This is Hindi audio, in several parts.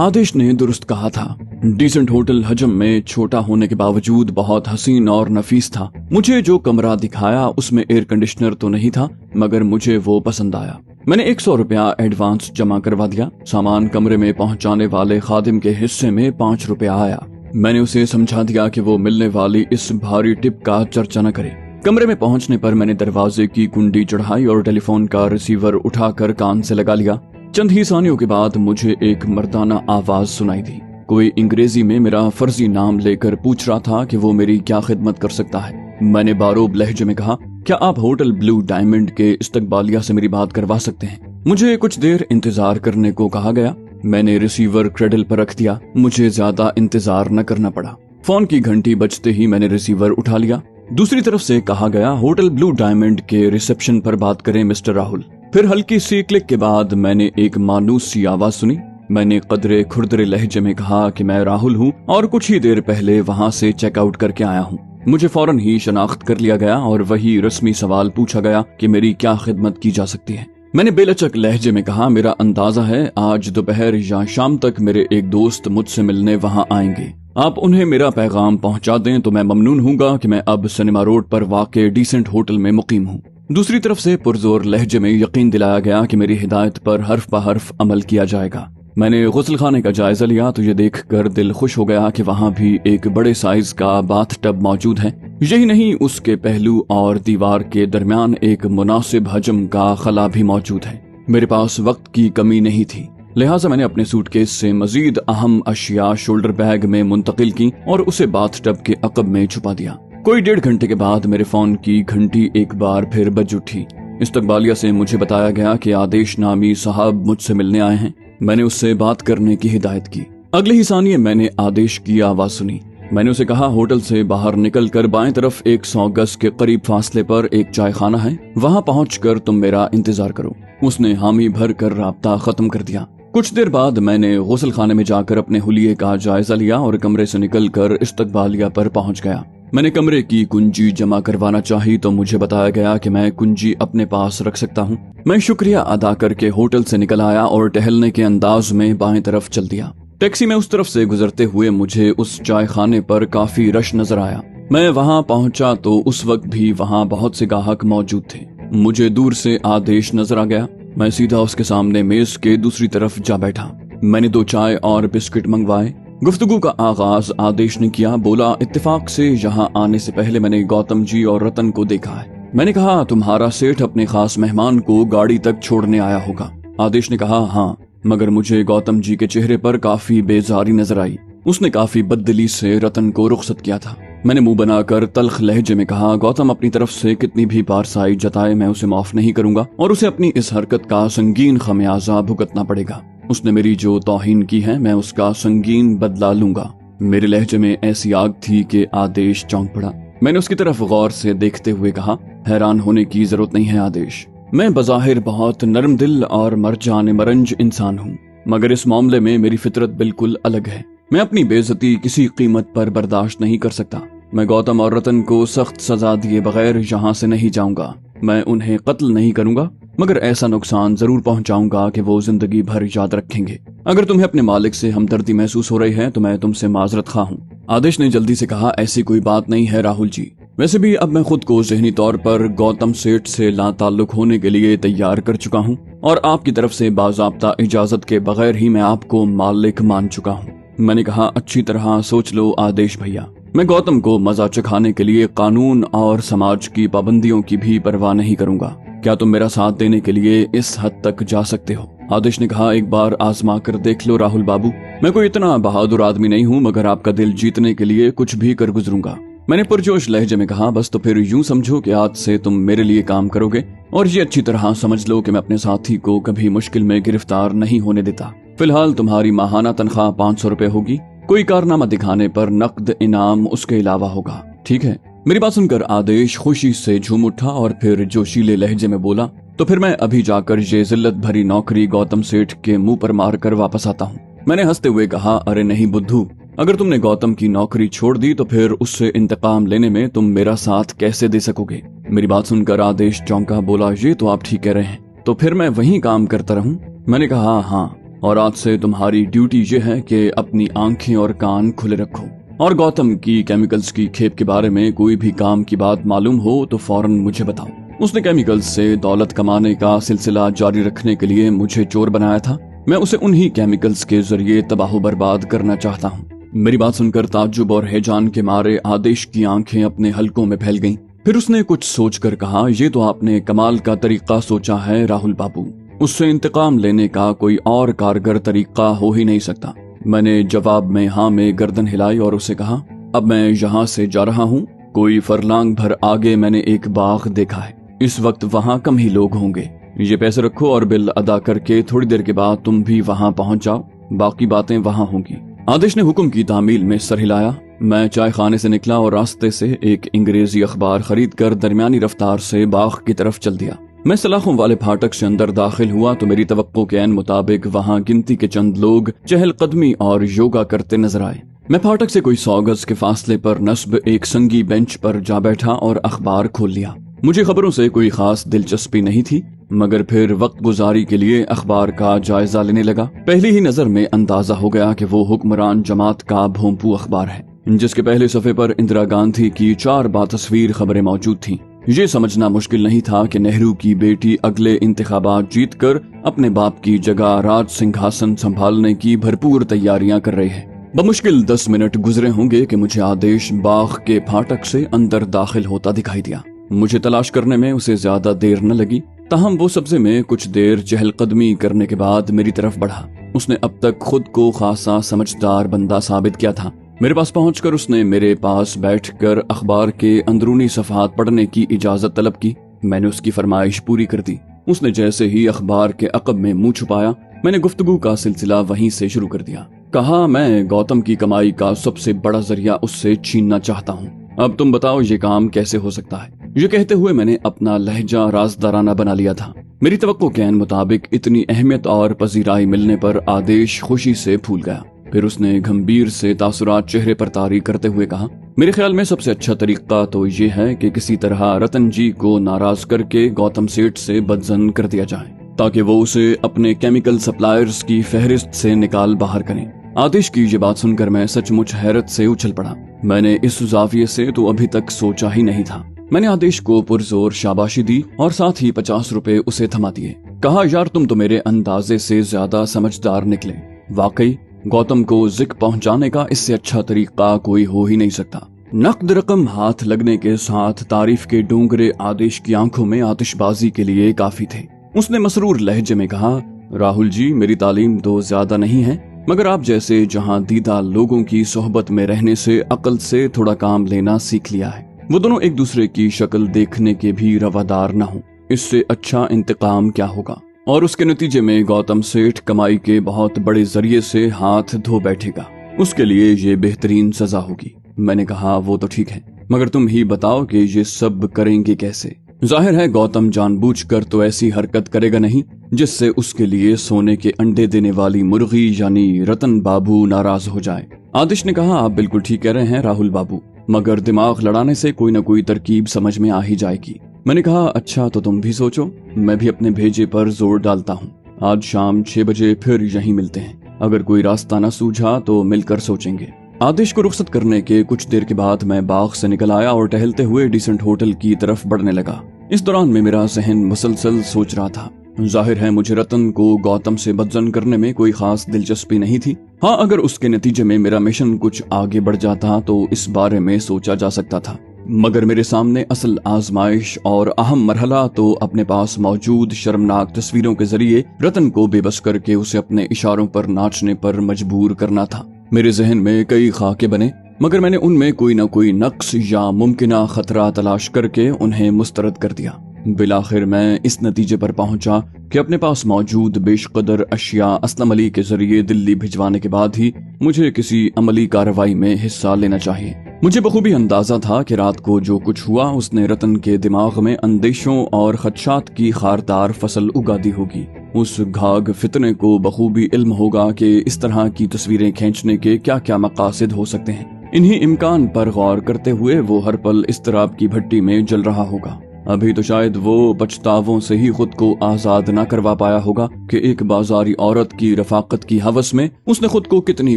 आदेश ने दुरुस्त कहा था। डिसेंट होटल हजम में छोटा होने के बावजूद बहुत हसीन और नफीस था। मुझे जो कमरा दिखाया उसमें एयर कंडीशनर तो नहीं था, मगर मुझे वो पसंद आया। मैंने 100 रुपया एडवांस जमा करवा दिया। सामान कमरे में पहुंचाने वाले खादिम के हिस्से में 5 रुपया आया। मैंने उसे समझा दिया कि वो मिलने वाली इस भारी टिप का चर्चा न करे। कमरे में पहुंचने पर मैंने दरवाजे की कुंडी चढ़ाई और टेलीफोन का रिसीवर उठाकर कान से लगा लिया। चंद ही सानियों के बाद मुझे एक मर्दाना आवाज सुनाई दी। कोई अंग्रेजी में मेरा फर्जी नाम लेकर पूछ रहा था कि वो मेरी क्या खिदमत कर सकता है। मैंने बारोब लहजे में कहा, क्या आप होटल ब्लू डायमंड के इस्तकबालिया से मेरी बात करवा सकते हैं? मुझे कुछ देर इंतजार करने को कहा गया। मैंने रिसीवर क्रेडल पर रख दिया। मुझे ज्यादा इंतजार न करना पड़ा। फोन की घंटी बजते ही मैंने रिसीवर उठा लिया। दूसरी तरफ से कहा गया, होटल ब्लू डायमंड के रिसेप्शन पर बात करें मिस्टर राहुल। फिर हल्की सी क्लिक के बाद मैंने एक मानूस सी आवाज सुनी। मैंने कदरे खुरदरे लहजे में कहा कि मैं राहुल हूँ और कुछ ही देर पहले वहाँ से चेकआउट करके आया हूँ। मुझे फौरन ही शनाख्त कर लिया गया और वही रस्मी सवाल पूछा गया कि मेरी क्या खिदमत की जा सकती है। मैंने बेलचक लहजे में कहा, मेरा अंदाजा है आज दोपहर या शाम तक मेरे एक दोस्त मुझसे मिलने वहाँ आएंगे। आप उन्हें मेरा पैगाम पहुँचा दें तो मैं ममनून हूँगा कि मैं अब सिनेमा रोड पर वाक़े डिसेंट होटल में मुकीम हूँ। दूसरी तरफ से पुरजोर लहजे में यकीन दिलाया गया कि मेरी हिदायत पर हर्फ ब हर्फ अमल किया जाएगा। मैंने गुस्ल खाने का जायजा लिया तो ये देखकर दिल खुश हो गया कि वहाँ भी एक बड़े साइज का बाथ टब मौजूद है। यही नहीं, उसके पहलू और दीवार के दरमियान एक मुनासिब हजम का खला भी मौजूद है। मेरे पास वक्त की कमी नहीं थी, लिहाजा मैंने अपने सूटकेस से मजीद अहम अशिया शोल्डर बैग में मुंतकिल की और उसे बाथ टब के अकब में छुपा दिया। कोई 1.5 घंटे के बाद मेरे फोन की घंटी एक बार फिर बज उठी। इस्तकबालिया से मुझे बताया गया कि आदेश नामी साहब मुझसे मिलने आए हैं। मैंने उससे बात करने की हिदायत की। अगले ही सानिये मैंने आदेश की आवाज सुनी। मैंने उसे कहा, होटल से बाहर निकलकर बाएं तरफ 100 गज के करीब फासले पर एक चाय खाना है, वहाँ पहुंचकर तुम मेरा इंतजार करो। उसने हामी भर कर राब्ता खत्म कर दिया। कुछ देर बाद मैंने गुस्ल खाने में जाकर अपने हुलिये का जायजा लिया और कमरे से निकलकर इस्तकबालिया पर पहुंच गया। मैंने कमरे की कुंजी जमा करवाना चाही तो मुझे बताया गया कि मैं कुंजी अपने पास रख सकता हूँ। मैं शुक्रिया अदा करके होटल से निकल आया और टहलने के अंदाज में बाएं तरफ चल दिया। टैक्सी में उस तरफ से गुजरते हुए मुझे उस चाय खाने पर काफी रश नजर आया। मैं वहाँ पहुंचा तो उस वक्त भी वहाँ बहुत से गाहक मौजूद थे। मुझे दूर से आदेश नजर आ गया। मैं सीधा उसके सामने मेज के दूसरी तरफ जा बैठा। मैंने 2 चाय और बिस्किट मंगवाए। गुफ्तगू का आगाज आदेश ने किया। बोला, इत्तेफाक से यहाँ आने से पहले मैंने गौतम जी और रतन को देखा है। मैंने कहा, तुम्हारा सेठ अपने खास मेहमान को गाड़ी तक छोड़ने आया होगा। आदेश ने कहा, हाँ, मगर मुझे गौतम जी के चेहरे पर काफी बेजारी नजर आई। उसने काफी बददिली से रतन को रुखसत किया था। मैंने मुंह बनाकर तल्ख लहजे में कहा, गौतम अपनी तरफ से कितनी भी पारसाई जताए मैं उसे माफ नहीं करूंगा और उसे अपनी इस हरकत का संगीन खमियाजा भुगतना पड़ेगा। उसने मेरी जो तौहीन की है मैं उसका संगीन बदला लूंगा। मेरे लहजे में ऐसी आग थी कि आदेश चौंक पड़ा। मैंने उसकी तरफ गौर से देखते हुए कहा, हैरान होने की जरूरत नहीं है आदेश। मैं बज़ाहिर बहुत नरम दिल और मरजान मरंज इंसान हूँ, मगर इस मामले में मेरी फितरत बिल्कुल अलग है। मैं अपनी बेइज्जती किसी कीमत पर बर्दाश्त नहीं कर सकता। मैं गौतम और रतन को सख्त सजा दिए बगैर यहाँ से नहीं जाऊंगा। मैं उन्हें कत्ल नहीं करूंगा, मगर ऐसा नुकसान जरूर पहुंचाऊंगा कि वो जिंदगी भर याद रखेंगे। अगर तुम्हें अपने मालिक से हमदर्दी महसूस हो रही है तो मैं तुमसे माजरत खा हूँ। आदेश ने जल्दी से कहा, ऐसी कोई बात नहीं है राहुल जी। वैसे भी अब मैं खुद को ज़हनी तौर पर गौतम सेठ से लाताल्लुक होने के लिए तैयार कर चुका हूँ और आपकी तरफ से बाज़ाब्ता इजाजत के बगैर ही मैं आपको मालिक मान चुका हूँ। मैंने कहा, अच्छी तरह सोच लो आदेश भैया। मैं गौतम को मजा चखाने के लिए कानून और समाज की पाबंदियों की भी परवाह नहीं करूंगा। क्या तुम मेरा साथ देने के लिए इस हद तक जा सकते हो? आदेश ने कहा, एक बार आजमा कर देख लो राहुल बाबू। मैं कोई इतना बहादुर आदमी नहीं हूँ, मगर आपका दिल जीतने के लिए कुछ भी कर गुजरूंगा। मैंने पुरजोश लहजे में कहा, बस तो फिर यूं समझो कि आज से तुम मेरे लिए काम करोगे और ये अच्छी तरह समझ लो कि मैं अपने साथी को कभी मुश्किल में गिरफ्तार नहीं होने देता। फिलहाल तुम्हारी माहाना तनख्वाह 500 रुपए होगी। कोई कारनामा दिखाने पर नकद इनाम उसके अलावा होगा, ठीक है? मेरी बात सुनकर आदेश खुशी से झूम उठा और फिर जोशीले लहजे में बोला, तो फिर मैं अभी जाकर ये जिल्लत भरी नौकरी गौतम सेठ के मुंह पर मार कर वापस आता हूँ। मैंने हंसते हुए कहा, अरे नहीं बुद्धू, अगर तुमने गौतम की नौकरी छोड़ दी तो फिर उससे इंतकाम लेने में तुम मेरा साथ कैसे दे सकोगे? मेरी बात सुनकर आदेश चौंका। बोला, ये तो आप ठीक कह रहे हैं, तो फिर मैं वहीं काम करता रहूं? मैंने कहा, हाँ, और आज से तुम्हारी ड्यूटी ये है कि अपनी आंखें और कान खुले रखो, और गौतम की केमिकल्स की खेप के बारे में कोई भी काम की बात मालूम हो तो फौरन मुझे बताओ। उसने केमिकल्स से दौलत कमाने का सिलसिला जारी रखने के लिए मुझे चोर बनाया था। मैं उसे उन्हीं केमिकल्स के जरिए तबाह बर्बाद करना चाहता हूँ। मेरी बात सुनकर ताज्जुब और हैजान के मारे आदेश की आंखें अपने हलकों में फैल गईं। फिर उसने कुछ सोचकर कहा, ये तो आपने कमाल का तरीका सोचा है राहुल बाबू। उससे इंतकाम लेने का कोई और कारगर तरीका हो ही नहीं सकता। मैंने जवाब में हाँ में गर्दन हिलाई और उसे कहा, अब मैं यहाँ से जा रहा हूँ। कोई फरलांग भर आगे मैंने एक बाग देखा है। इस वक्त वहाँ कम ही लोग होंगे। ये पैसे रखो और बिल अदा करके थोड़ी देर के बाद तुम भी वहाँ पहुँच जाओ। बाकी बातें वहाँ होंगी। आदेश ने हुक्म की तामील में सर हिलाया। मैं चाय खाने से निकला और रास्ते से एक अंग्रेजी अखबार खरीद कर दरमियानी रफ्तार से बाग की तरफ चल दिया। मैं सलाखों वाले फाटक से अंदर दाखिल हुआ तो मेरी तवक्को के ऐन मुताबिक वहाँ गिनती के चंद लोग चहलकदमी और योगा करते नजर आए। मैं फाटक से कोई 100 गज के फासले पर नस्ब एक संगी बेंच पर जा बैठा और अखबार खोल लिया। मुझे खबरों से कोई खास दिलचस्पी नहीं थी, मगर फिर वक्त गुजारी के लिए अखबार का जायजा लेने लगा। पहली ही नजर में अंदाजा हो गया कि वो हुक्मरान जमात का भोंपू अखबार है, जिसके पहले सफे पर इंदिरा गांधी की 4 बातस्वीर खबरें मौजूद थीं। ये समझना मुश्किल नहीं था कि नेहरू की बेटी अगले इंतखाबात जीतकर अपने बाप की जगह राज सिंहासन संभालने की भरपूर तैयारियां कर रही है। बमुश्किल 10 मिनट गुजरे होंगे कि मुझे आदेश बाग के फाटक से अंदर दाखिल होता दिखाई दिया। मुझे तलाश करने में उसे ज्यादा देर न लगी। ताहम वो सब्जे में कुछ देर चहलकदमी करने के बाद मेरी तरफ बढ़ा। उसने अब तक खुद को खासा समझदार बंदा साबित किया था। मेरे पास पहुंचकर उसने मेरे पास बैठकर अखबार के अंदरूनी सफ़हात पढ़ने की इजाजत तलब की। मैंने उसकी फरमाइश पूरी कर दी। उसने जैसे ही अखबार के अकब में मुंह छुपाया, मैंने गुफ्तगू का सिलसिला वहीं से शुरू कर दिया। कहा, मैं गौतम की कमाई का सबसे बड़ा जरिया उससे छीनना चाहता हूँ। अब तुम बताओ ये काम कैसे हो सकता है। ये कहते हुए मैंने अपना लहजा राजदाराना बना लिया था। मेरी तवक्को के मुताबिक इतनी अहमियत और पजीराई मिलने पर आदेश खुशी से फूल गया। फिर उसने गंभीर से तासुरात चेहरे पर तारी करते हुए कहा, मेरे ख्याल में सबसे अच्छा तरीका तो ये है कि किसी तरह रतन जी को नाराज करके गौतम सेठ से बदजन कर दिया जाए, ताकि वो उसे अपने केमिकल सप्लायर्स की फहरिस्त से निकाल बाहर करें। आदेश की ये बात सुनकर मैं सचमुच हैरत से उछल पड़ा। मैंने इस जाविये से तो अभी तक सोचा ही नहीं था। मैंने आदेश को पुरजोर शाबाशी दी और साथ ही 50 रुपए उसे थमा दिए। कहा, यार तुम तो मेरे अंदाजे से ज्यादा समझदार निकले। वाकई गौतम को जिक पहुंचाने का इससे अच्छा तरीका कोई हो ही नहीं सकता। नकद रकम हाथ लगने के साथ तारीफ के डोंगरे आदेश की आंखों में आतिशबाजी के लिए काफी थे। उसने मसरूर लहजे में कहा, राहुल जी, मेरी तालीम तो ज्यादा नहीं है, मगर आप जैसे जहां दीदा लोगों की सोहबत में रहने से अकल से थोड़ा काम लेना सीख लिया है। वो दोनों एक दूसरे की शक्ल देखने के भी रवादार न हो, इससे अच्छा इंतकाम क्या होगा। और उसके नतीजे में गौतम सेठ कमाई के बहुत बड़े जरिए से हाथ धो बैठेगा। उसके लिए ये बेहतरीन सजा होगी। मैंने कहा, वो तो ठीक है, मगर तुम ही बताओ कि ये सब करेंगे कैसे। जाहिर है गौतम जानबूझकर तो ऐसी हरकत करेगा नहीं जिससे उसके लिए सोने के अंडे देने वाली मुर्गी यानी रतन बाबू नाराज हो जाए। आदिश ने कहा, आप बिल्कुल ठीक कह रहे हैं राहुल बाबू, मगर दिमाग लड़ाने से कोई न कोई तरकीब समझ में आ ही जाएगी। मैंने कहा, अच्छा तो तुम भी सोचो, मैं भी अपने भेजे पर जोर डालता हूँ। आज शाम 6 बजे फिर यहीं मिलते हैं। अगर कोई रास्ता न सूझा तो मिलकर सोचेंगे। आदेश को रुखसत करने के कुछ देर के बाद मैं बाग से निकल आया और टहलते हुए डिसेंट होटल की तरफ बढ़ने लगा। इस दौरान में मेरा जहन मुसलसल सोच रहा था। जाहिर है मुझे रतन को गौतम से बदजन करने में कोई खास दिलचस्पी नहीं थी। हाँ, अगर उसके नतीजे में मेरा मिशन कुछ आगे बढ़ जाता तो इस बारे में सोचा जा सकता था, मगर मेरे सामने असल आजमाइश और अहम मरहला तो अपने पास मौजूद शर्मनाक तस्वीरों के जरिए रतन को बेबस करके उसे अपने इशारों पर नाचने पर मजबूर करना था। मेरे जहन में कई खाके बने, मगर मैंने उनमें कोई न कोई नक्श या मुमकिना खतरा तलाश करके उन्हें मुस्तरद कर दिया। बिलाखिर मैं इस नतीजे पर पहुंचा कि अपने पास मौजूद बेशकदर अशिया असलम अली के जरिए दिल्ली भिजवाने के बाद ही मुझे किसी अमली कार्रवाई में हिस्सा लेना चाहिए। मुझे बखूबी अंदाजा था कि रात को जो कुछ हुआ उसने रतन के दिमाग में अंदेशों और खदशात की खारदार फसल उगा दी होगी। उस घाघ फितने को बखूबी इल्म होगा कि इस तरह की तस्वीरें खींचने के क्या क्या मकासद हो सकते हैं। इन्हीं इम्कान पर गौर करते हुए वो हर पल इस्तराब की भट्टी में जल रहा होगा। अभी तो शायद वो पछतावों से ही खुद को आजाद ना करवा पाया होगा कि एक बाजारी औरत की रफाकत की हवस में उसने खुद को कितनी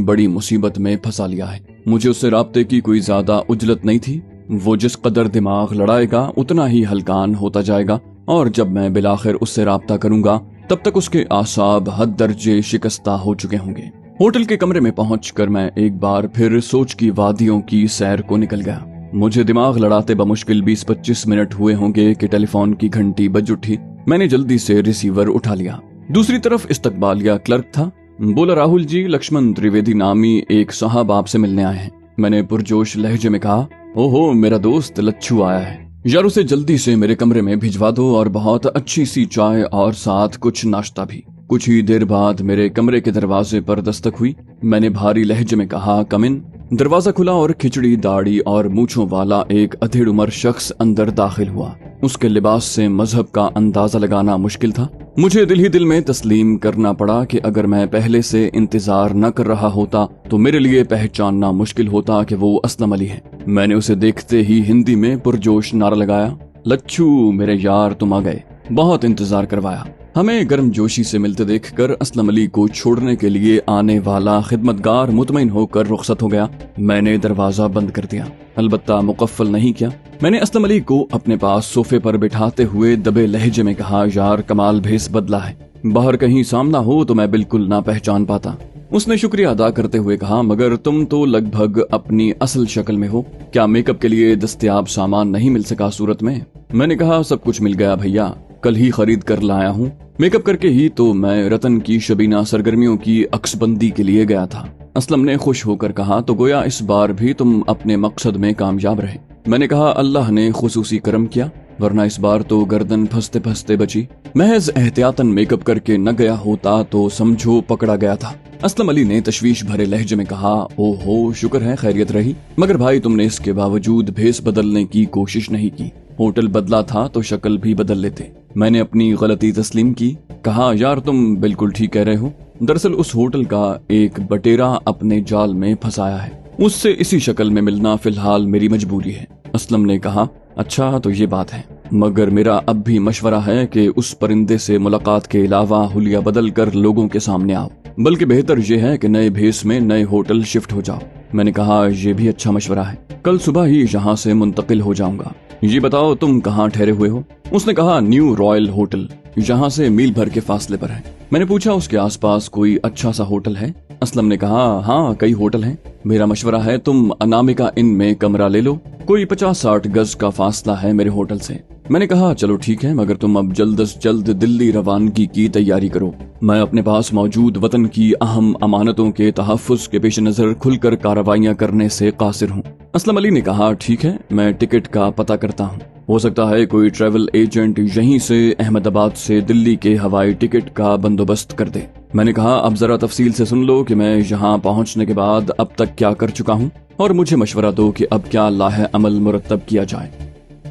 बड़ी मुसीबत में फंसा लिया है। मुझे उससे राब्ते की कोई ज्यादा उजलत नहीं थी। वो जिस कदर दिमाग लड़ाएगा उतना ही हल्कान होता जाएगा, और जब मैं बिलाखिर उससे राब्ता करूंगा तब तक उसके आसाब हद दर्जे शिकस्ता हो चुके होंगे। होटल के कमरे में पहुंचकर मैं एक बार फिर सोच की वादियों की सैर को निकल गया। मुझे दिमाग लड़ाते बमुश्किल 20-25 मिनट हुए होंगे कि टेलीफोन की घंटी बज उठी। मैंने जल्दी से रिसीवर उठा लिया। दूसरी तरफ इस्तकबालिया क्लर्क था। बोला, राहुल जी, लक्ष्मण त्रिवेदी नामी एक साहब आपसे मिलने आए हैं। मैंने पुरजोश लहजे में कहा, ओहो, मेरा दोस्त लच्छू आया है यार, उसे जल्दी से मेरे कमरे में भिजवा दो और बहुत अच्छी सी चाय और साथ कुछ नाश्ता भी। कुछ ही देर बाद मेरे कमरे के दरवाजे पर दस्तक हुई। मैंने भारी लहजे में कहा, कम इन। दरवाजा खुला और खिचड़ी दाढ़ी और मूंछों वाला एक अधेड़ उम्र शख्स अंदर दाखिल हुआ। उसके लिबास से मजहब का अंदाजा लगाना मुश्किल था। मुझे दिल ही दिल में तस्लीम करना पड़ा कि अगर मैं पहले से इंतजार न कर रहा होता तो मेरे लिए पहचानना मुश्किल होता कि वो असलम अली है। मैंने उसे देखते ही हिंदी में पुरजोश नारा लगाया, लच्छू मेरे यार, तुम आ गए, बहुत इंतजार करवाया। हमें गर्मजोशी से मिलते देखकर असलम अली को छोड़ने के लिए आने वाला खिदमतगार मुतमईन होकर रुखसत हो गया। मैंने दरवाजा बंद कर दिया, अलबत्ता मुकफ्फल नहीं किया। मैंने असलम अली को अपने पास सोफे पर बिठाते हुए दबे लहजे में कहा, यार कमाल भेस बदला है, बाहर कहीं सामना हो तो मैं बिल्कुल ना पहचान पाता। उसने शुक्रिया अदा करते हुए कहा, मगर तुम तो लगभग अपनी असल शक्ल में हो, क्या मेकअप के लिए दस्तयाब सामान नहीं मिल सका सूरत में? मैंने कहा, सब कुछ मिल गया भैया, कल ही खरीद कर लाया हूँ। मेकअप करके ही तो मैं रतन की शबीना सरगर्मियों की अक्सबंदी के लिए गया था। असलम ने खुश होकर कहा, तो गोया इस बार भी तुम अपने मकसद में कामयाब रहे। मैंने कहा, अल्लाह ने खुसूसी करम किया, वरना इस बार तो गर्दन फंसते फंसते बची। महज एहतियातन मेकअप करके न गया होता तो समझो पकड़ा गया था। असलम अली ने तशवीश भरे लहजे में कहा, ओहो, शुक्र है खैरियत रही, मगर भाई तुमने इसके बावजूद भेस बदलने की कोशिश नहीं की। होटल बदला था तो शक्ल भी बदल लेते। मैंने अपनी गलती तस्लीम की। कहा, यार तुम बिल्कुल ठीक कह रहे हो, दरअसल उस होटल का एक बटेरा अपने जाल में फंसाया है, उससे इसी शक्ल में मिलना फिलहाल मेरी मजबूरी है। असलम ने कहा, अच्छा तो ये बात है, मगर मेरा अब भी मशवरा है कि उस परिंदे से मुलाकात के अलावा हुलिया बदल कर लोगों के सामने आओ, बल्कि बेहतर यह है कि नए भेस में नए होटल शिफ्ट हो जाओ। मैंने कहा, यह भी अच्छा मशवरा है, कल सुबह ही यहाँ से मुंतकिल हो जाऊंगा। ये बताओ तुम कहाँ ठहरे हुए हो? उसने कहा, न्यू रॉयल होटल, यहाँ से मील भर के फासले पर है। मैंने पूछा, उसके आसपास कोई अच्छा सा होटल है? असलम ने कहा, हाँ कई होटल हैं। मेरा मशवरा है तुम अनामिका इन में कमरा ले लो, कोई 50-60 गज का फासला है मेरे होटल से। मैंने कहा, चलो ठीक है, मगर तुम अब जल्द से जल्द दिल्ली रवानगी की तैयारी करो। मैं अपने पास मौजूद वतन की अहम अमानतों के तहफ्फुज़ के पेश नजर खुलकर कार्रवाइयां करने से कासिर हूँ। असलम अली ने कहा, ठीक है, मैं टिकट का पता करता हूँ, हो सकता है कोई ट्रैवल एजेंट यहीं से अहमदाबाद से दिल्ली के हवाई टिकट का बंदोबस्त कर दे। मैंने कहा, अब जरा तफसील से सुन लो कि मैं यहाँ पहुँचने के बाद अब तक क्या कर चुका हूँ, और मुझे मशवरा दो कि अब क्या लाहे अमल मुरतब किया जाए।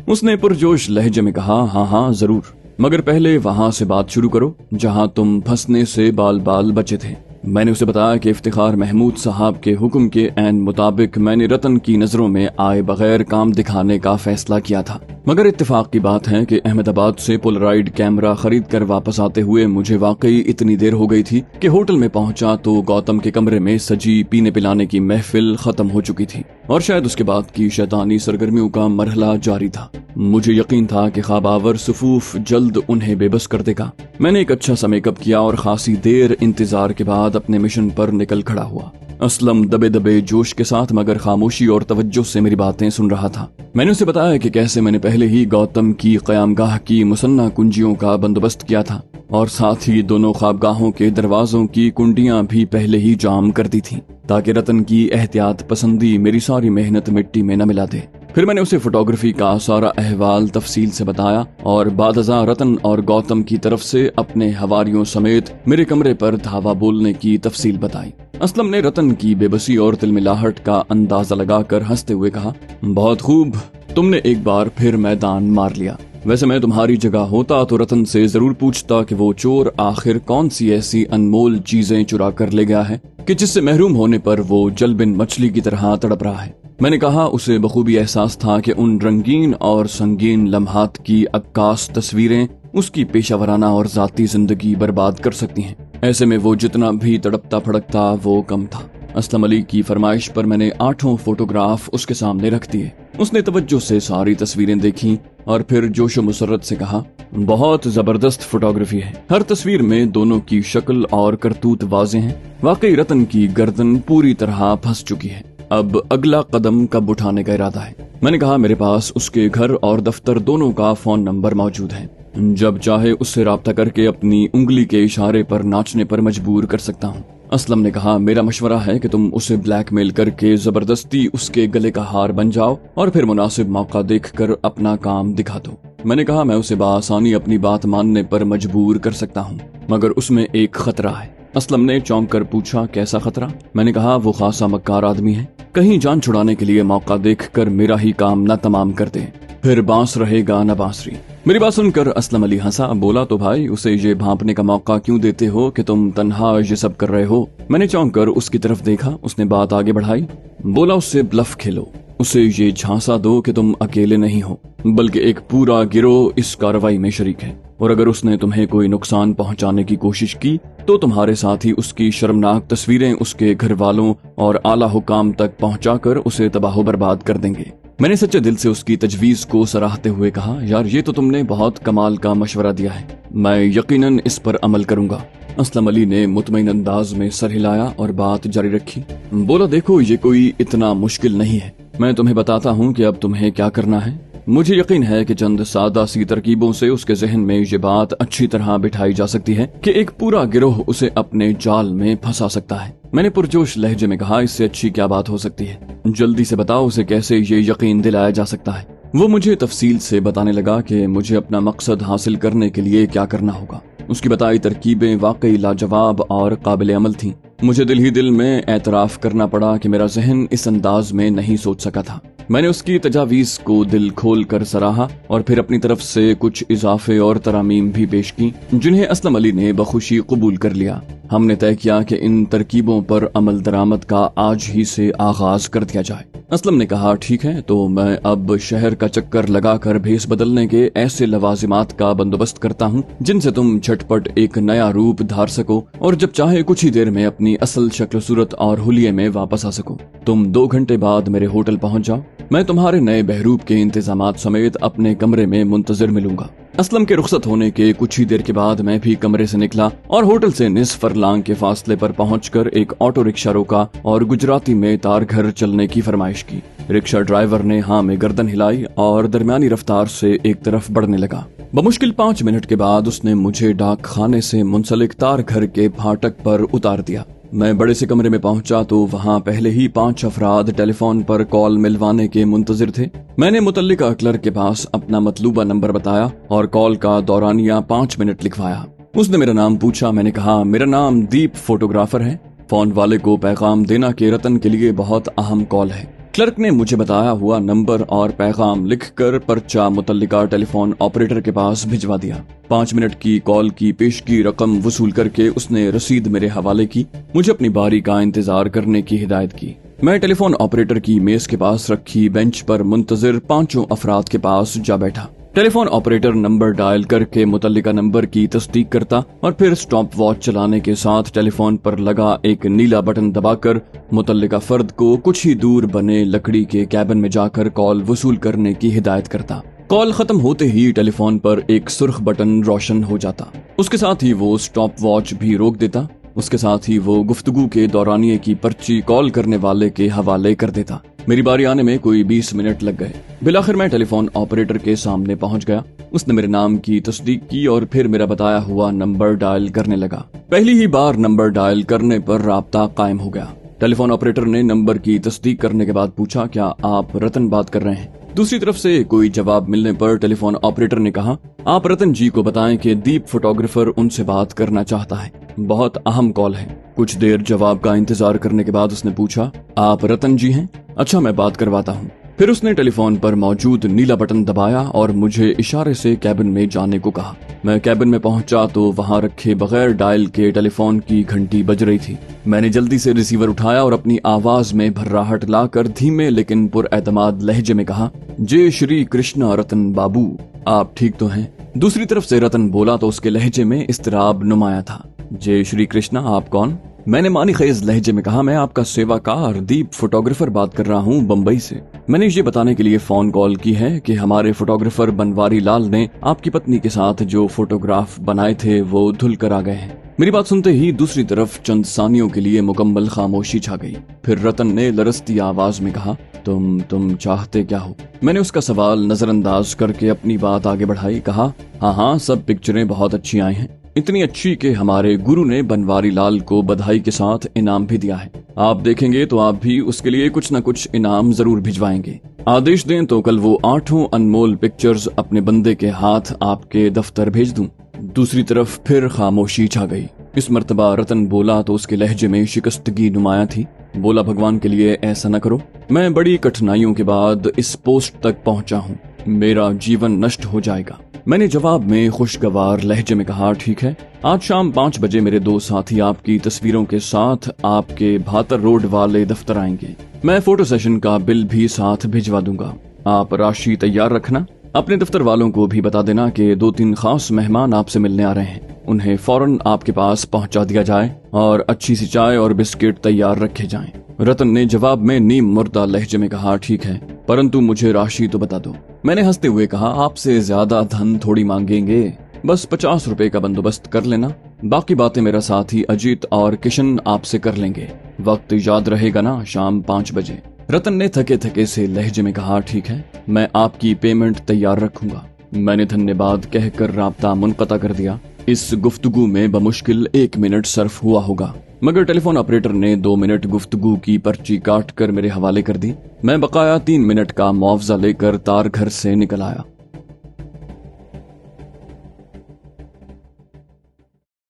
उसने पुरजोश लहजे में कहा, हाँ हाँ जरूर, मगर पहले वहाँ से बात शुरू करो जहाँ तुम फंसने से बाल बाल बचे थे। मैंने उसे बताया कि इफ्तिखार महमूद साहब के हुक्म के ऐन मुताबिक मैंने रतन की नजरों में आए बगैर काम दिखाने का फैसला किया था, मगर इत्तेफाक की बात है कि अहमदाबाद से पोलराइड कैमरा खरीद कर वापस आते हुए मुझे वाकई इतनी देर हो गई थी कि होटल में पहुंचा तो गौतम के कमरे में सजी पीने पिलाने की महफिल खत्म हो चुकी थी, और शायद उसके बाद की शैतानी सरगर्मियों का मरहला जारी था। मुझे यकीन था कि ख्वाबावर सुफूफ जल्द उन्हें बेबस कर देगा। मैंने एक अच्छा सा मेकअप किया और खासी देर इंतजार के बाद अपने मिशन पर निकल खड़ा हुआ। असलम दबे दबे जोश के साथ मगर खामोशी और तवज्जो से मेरी बातें सुन रहा था। मैंने उसे बताया कि कैसे मैंने पहले ही गौतम की क़यामगाह की मुसन्ना कुंजियों का बंदोबस्त किया था, और साथ ही दोनों ख्वाबगाहों के दरवाजों की कुंडियां भी पहले ही जाम कर दी थी, ताकि रतन की एहतियात पसंदी मेरी सारी मेहनत मिट्टी में न मिला दे। फिर मैंने उसे फोटोग्राफी का सारा अहवाल तफसील से बताया और बादजा रतन और गौतम की तरफ से अपने हवारियों समेत मेरे कमरे पर धावा बोलने की तफसील बताई। असलम ने रतन की बेबसी और तिलमिलाहट का अंदाजा लगाकर हंसते हुए कहा, बहुत खूब, तुमने एक बार फिर मैदान मार लिया। वैसे मैं तुम्हारी जगह होता तो रतन से जरूर पूछता कि वो चोर आखिर कौन सी ऐसी अनमोल चीजें चुरा कर ले गया है कि जिससे महरूम होने पर वो जलबिन मछली की तरह तड़प रहा है। मैंने कहा उसे बखूबी एहसास था कि उन रंगीन और संगीन लम्हात की अक्कास तस्वीरें उसकी पेशावराना और जाती जिंदगी बर्बाद कर सकती हैं। ऐसे में वो जितना भी तड़पता फड़कता वो कम था। असलम अली की फरमाइश पर मैंने 8 फोटोग्राफ उसके सामने रख दिए। उसने तवज्जो से सारी तस्वीरें देखी और फिर जोशो मुसर्रत से कहा, बहुत जबरदस्त फोटोग्राफी है। हर तस्वीर में दोनों की शक्ल और करतूत वाज़ेह हैं। वाकई रतन की गर्दन पूरी तरह फंस चुकी है। अब अगला कदम कब उठाने का इरादा है? मैंने कहा, मेरे पास उसके घर और दफ्तर दोनों का फोन नंबर मौजूद है। जब चाहे उससे राब्ता करके अपनी उंगली के इशारे पर नाचने पर मजबूर कर सकता हूँ। असलम ने कहा, मेरा मशवरा है कि तुम उसे ब्लैकमेल करके जबरदस्ती उसके गले का हार बन जाओ और फिर मुनासिब मौका देखकर अपना काम दिखा दो। मैंने कहा, मैं उसे बआसानी अपनी बात मानने पर मजबूर कर सकता हूँ, मगर उसमें एक खतरा है। असलम ने चौंक कर पूछा, कैसा खतरा? मैंने कहा, वो खासा मक्कार आदमी है। कहीं जान छुड़ाने के लिए मौका देखकर मेरा ही काम न तमाम कर दे, फिर बांस रहेगा न बांसुरी। मेरी बात सुनकर असलम अली हंसा। बोला, तो भाई उसे ये भांपने का मौका क्यों देते हो कि तुम तन्हा ये सब कर रहे हो? मैंने चौंक कर उसकी तरफ देखा। उसने बात आगे बढ़ाई। बोला, उससे ब्लफ खेलो, उसे ये झांसा दो कि तुम अकेले नहीं हो, बल्कि एक पूरा गिरोह इस कार्रवाई में शरीक है, और अगर उसने तुम्हें कोई नुकसान पहुंचाने की कोशिश की तो तुम्हारे साथ ही उसकी शर्मनाक तस्वीरें उसके घर वालों और आला हुकाम तक पहुंचाकर उसे तबाह बर्बाद कर देंगे। मैंने सच्चे दिल से उसकी तजवीज को सराहते हुए कहा, यार ये तो तुमने बहुत कमाल का मशवरा दिया है, मैं यकीनन इस पर अमल करूंगा। असलम अली ने मुतमईन अंदाज में सर हिलाया और बात जारी रखी। बोला, देखो ये कोई इतना मुश्किल नहीं है, मैं तुम्हें बताता हूँ कि अब तुम्हें क्या करना है। मुझे यकीन है कि चंद सादा सी तरकीबों से उसके जहन में ये बात अच्छी तरह बिठाई जा सकती है कि एक पूरा गिरोह उसे अपने जाल में फंसा सकता है। मैंने पुरजोश लहजे में कहा, इससे अच्छी क्या बात हो सकती है? जल्दी से बताओ उसे कैसे ये यकीन दिलाया जा सकता है। वो मुझे तफसील से बताने लगा कि मुझे अपना मकसद हासिल करने के लिए क्या करना होगा। उसकी बताई तरकीबें वाकई लाजवाब और काबिल अमल थीं। मुझे दिल ही दिल में एतराफ करना पड़ा कि मेरा जहन इस अंदाज में नहीं सोच सका था। मैंने उसकी तजावीज को दिल खोल कर सराहा और फिर अपनी तरफ से कुछ इजाफे और तरामीम भी पेश की, जिन्हें असलम अली ने बखुशी कबूल कर लिया। हमने तय किया कि इन तरकीबों पर अमल दरामद का आज ही से आगाज कर दिया जाए। असलम ने कहा, ठीक है, तो मैं अब शहर का चक्कर लगाकर भेस बदलने के ऐसे लवाजिमात का बंदोबस्त करता हूँ जिनसे तुम झटपट एक नया रूप धार सको और जब चाहे कुछ ही देर में अपनी असल शक्ल सूरत और हुलिये में वापस आ सको। तुम 2 घंटे बाद मेरे होटल पहुँच जाओ। मैं तुम्हारे नए बहरूप के इंतजामात समेत अपने कमरे में मुंतजिर मिलूंगा। असलम के रुखसत होने के कुछ ही देर के बाद मैं भी कमरे से निकला और होटल से निस्फ फरलांग के फासले पर पहुंचकर एक ऑटो रिक्शा रोका और गुजराती में तार घर चलने की फरमाइश की। रिक्शा ड्राइवर ने हाँ में गर्दन हिलाई और दरमियानी रफ्तार से एक तरफ बढ़ने लगा। बमुश्किल 5 मिनट के बाद उसने मुझे डाक खाने से मुंसलिक तार घर के फाटक पर उतार दिया। मैं बड़े से कमरे में पहुंचा तो वहां पहले ही 5 अफराद टेलीफोन पर कॉल मिलवाने के मुंतजिर थे। मैंने मुतल्लिका क्लर्क के पास अपना मतलूबा नंबर बताया और कॉल का दौरानिया 5 मिनट लिखवाया। उसने मेरा नाम पूछा। मैंने कहा, मेरा नाम दीप फोटोग्राफर है। फोन वाले को पैगाम देना कि रतन के लिए बहुत अहम कॉल है। क्लर्क ने मुझे बताया हुआ नंबर और पैगाम लिखकर पर्चा मुतल्लिका टेलीफोन ऑपरेटर के पास भिजवा दिया। 5 मिनट की कॉल की पेशगी रकम वसूल करके उसने रसीद मेरे हवाले की। मुझे अपनी बारी का इंतजार करने की हिदायत की। मैं टेलीफोन ऑपरेटर की मेज के पास रखी बेंच पर मुंतजिर 5 अफराद के पास जा बैठा। टेलीफोन ऑपरेटर नंबर डायल करके मुतल्लिका नंबर की तस्दीक करता और फिर स्टॉप वॉच चलाने के साथ टेलीफोन पर लगा एक नीला बटन दबाकर मुतल्लिका फर्द को कुछ ही दूर बने लकड़ी के कैबिन में जाकर कॉल वसूल करने की हिदायत करता। कॉल खत्म होते ही टेलीफोन पर एक सुर्ख बटन रोशन हो जाता। उसके साथ ही वो स्टॉप वॉच भी रोक देता। उसके साथ ही वो गुफ्तगू के दौरानिये की पर्ची कॉल करने वाले के हवाले कर देता। मेरी बारी आने में कोई 20 मिनट लग गए। बिलाखिर मैं टेलीफोन ऑपरेटर के सामने पहुंच गया। उसने मेरे नाम की तस्दीक की और फिर मेरा बताया हुआ नंबर डायल करने लगा। पहली ही बार नंबर डायल करने पर राब्ता कायम हो गया। टेलीफोन ऑपरेटर ने नंबर की तस्दीक करने के बाद पूछा, क्या आप रतन बात कर रहे हैं? दूसरी तरफ से कोई जवाब मिलने पर टेलीफोन ऑपरेटर ने कहा, आप रतन जी को बताएं कि दीप फोटोग्राफर उनसे बात करना चाहता है, बहुत अहम कॉल है। कुछ देर जवाब का इंतजार करने के बाद उसने पूछा, आप रतन जी हैं? अच्छा, मैं बात करवाता हूँ। फिर उसने टेलीफोन पर मौजूद नीला बटन दबाया और मुझे इशारे से कैबिन में जाने को कहा। मैं कैबिन में पहुंचा तो वहां रखे बगैर डायल के टेलीफोन की घंटी बज रही थी। मैंने जल्दी से रिसीवर उठाया और अपनी आवाज में भर्राहट लाकर धीमे लेकिन पुरएतमाद लहजे में कहा, जय श्री कृष्णा रतन बाबू, आप ठीक तो हैं? दूसरी तरफ से रतन बोला तो उसके लहजे में इस्तराब नुमाया था। जय श्री कृष्णा, आप कौन? मैंने मानी खेज लहजे में कहा, मैं आपका सेवाकार दीप फोटोग्राफर बात कर रहा हूँ बम्बई से। मैंने ये बताने के लिए फोन कॉल की है कि हमारे फोटोग्राफर बनवारी लाल ने आपकी पत्नी के साथ जो फोटोग्राफ बनाए थे वो धुल कर आ गए हैं। मेरी बात सुनते ही दूसरी तरफ चंद सानियों के लिए मुकम्मल खामोशी छा गई। फिर रतन ने लरसती आवाज में कहा, तुम चाहते क्या हो? मैंने उसका सवाल नजरअंदाज करके अपनी बात आगे बढ़ाई। कहा, हाँ, सब पिक्चरें बहुत अच्छी आई हैं, इतनी अच्छी कि हमारे गुरु ने बनवारी लाल को बधाई के साथ इनाम भी दिया है। आप देखेंगे तो आप भी उसके लिए कुछ न कुछ इनाम जरूर भिजवाएंगे। आदेश दें तो कल वो 8 अनमोल पिक्चर्स अपने बंदे के हाथ आपके दफ्तर भेज दूं। दूसरी तरफ फिर खामोशी छा गई। इस मर्तबा रतन बोला तो उसके लहजे में शिकस्तगी नुमाया थी। बोला, भगवान के लिए ऐसा न करो, मैं बड़ी कठिनाइयों के बाद इस पोस्ट तक पहुंचा हूँ, मेरा जीवन नष्ट हो जाएगा। मैंने जवाब में खुशगवार लहजे में कहा, ठीक है, आज शाम 5 बजे मेरे 2 साथी आपकी तस्वीरों के साथ आपके भातर रोड वाले दफ्तर आएंगे। मैं फोटो सेशन का बिल भी साथ भिजवा दूंगा। आप राशि तैयार रखना। अपने दफ्तर वालों को भी बता देना कि 2-3 खास मेहमान आपसे मिलने आ रहे हैं, उन्हें फौरन आपके पास पहुंचा दिया जाए और अच्छी सी चाय और बिस्किट तैयार रखे जाएं। रतन ने जवाब में नीम मुर्दा लहजे में कहा, ठीक है, परंतु मुझे राशि तो बता दो। मैंने हंसते हुए कहा, आपसे ज्यादा धन थोड़ी मांगेंगे, बस 50 रुपए का बंदोबस्त कर लेना, बाकी बातें मेरा साथी अजीत और किशन आपसे कर लेंगे। वक्त याद रहेगा ना, शाम 5 बजे। रतन ने थके थके से लहजे में कहा, ठीक है, मैं आपकी पेमेंट तैयार रखूंगा। मैंने धन्यवाद कहकर राब्ता मुनक़ता कर दिया। इस गुफ्तगू में बमुश्किल 1 मिनट सर्फ हुआ होगा, मगर टेलीफोन ऑपरेटर ने 2 मिनट गुफ्तगू की पर्ची काट कर मेरे हवाले कर दी। मैं बकाया 3 मिनट का मुआवजा लेकर तार घर से निकल आया।